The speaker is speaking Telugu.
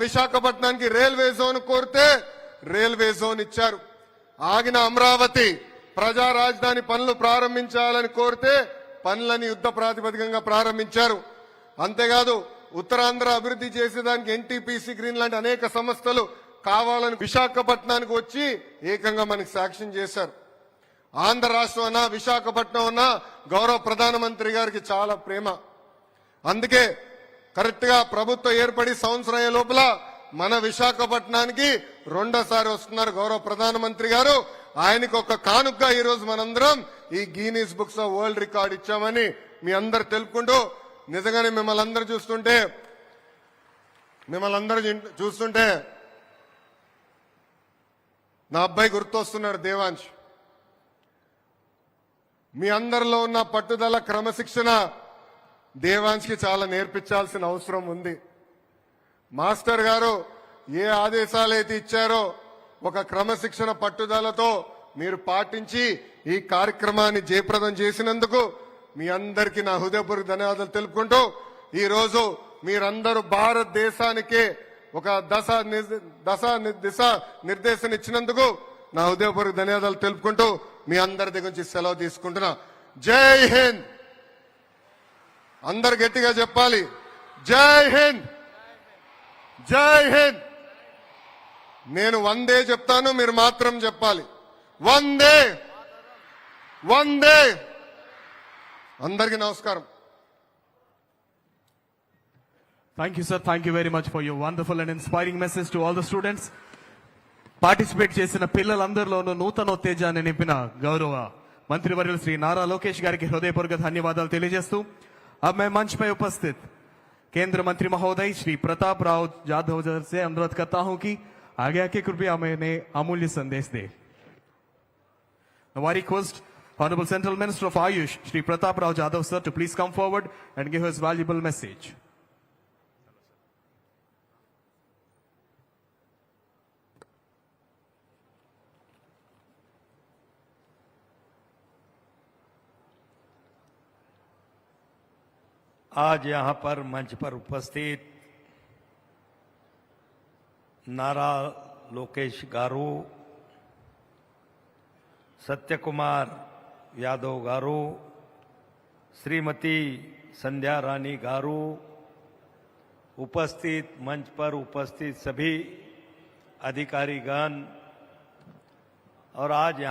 విశాఖపట్నానికి రైల్వే జోన్ కోరితే రైల్వే జోన్ ఇచ్చారు. ఆగిన అమరావతి ప్రజా రాజధాని పనులు ప్రారంభించాలని కోరితే పనులని యుద్ధ ప్రాతిపదికంగా ప్రారంభించారు. అంతేకాదు ఉత్తరాంధ్ర అభివృద్ధి చేసేదానికి ఎన్టీపీసీ గ్రీన్ లాంటి అనేక సంస్థలు కావాలని విశాఖపట్నానికి వచ్చి ఏకంగా మనకి సాక్ష్యం చేశారు. ఆంధ్ర రాష్ట్రం అన్నా విశాఖపట్నం అన్నా గౌరవ ప్రధానమంత్రి గారికి చాలా ప్రేమ. అందుకే కరెక్ట్ గా ప్రభుత్వం ఏర్పడి సంవత్సరం అయ్యే లోపల మన విశాఖపట్నానికి రెండోసారి వస్తున్నారు గౌరవ ప్రధానమంత్రి గారు. ఆయనకు ఒక కానుకగా ఈ రోజు మనందరం ఈ Guinness books of world record ఇచ్చామని మీ అందరు తెలుపుకుంటూ, నిజంగానే మిమ్మల్ని అందరూ చూస్తుంటే నా అబ్బాయి గుర్తొస్తున్నాడు, దేవాంశ్. మీ అందరిలో ఉన్న పట్టుదల, క్రమశిక్షణ దేవాంశ్కి చాలా నేర్పించాల్సిన అవసరం ఉంది. మాస్టర్ గారు ఏ ఆదేశాలు అయితే ఇచ్చారో ఒక క్రమశిక్షణ పట్టుదలతో మీరు పాటించి ఈ కార్యక్రమాన్ని జయప్రదం చేసినందుకు మీ అందరికీ నా హృదయపూర్వక ధన్యవాదాలు తెలుపుకుంటూ, ఈ రోజు మీరందరూ భారతదేశానికే ఒక దిశ నిర్దేశం ఇచ్చినందుకు నా హృదయపూర్వక ధన్యవాదాలు తెలుపుకుంటూ మీ అందరి దగ్గర నుంచి సెలవు తీసుకుంటున్నా. జై హింద్. అందరు గట్టిగా చెప్పాలి, జై హింద్, జై హింద్. నేను వందే చెప్తాను, మీరు మాత్రం చెప్పాలి, వందే వందే. అందరికీ నమస్కారం. Thank you, sir. Thank you very much for your wonderful and inspiring message to all the students. Participate చేసిన పిల్లలందరిలోనూ నూతనోత్తేజాన్ని నింపిన గౌరవ మంత్రివర్యులు శ్రీ నారా లోకేష్ గారికి హృదయపూర్వక ధన్యవాదాలు తెలియజేస్తూ, अब मैं मंच पर उपस्थित केंद्र मंत्री महोदय श्री प्रताप राव जाधव से अनुरोध करता हूं कि आगे आके कृपया मैंने अमूल्य संदेश दे. Now I request Honorable Central Minister of Ayush Shri Pratap Rao Jadhav sir to please come forward and give his valuable message. आज यहां पर मंच पर उपस्थित नारा लोकेश गारू, सत्यकुमार यादव गारू, श्रीमती संध्या रानी गारू, उपस्थित मंच पर उपस्थित सभी अधिकारीगण और आज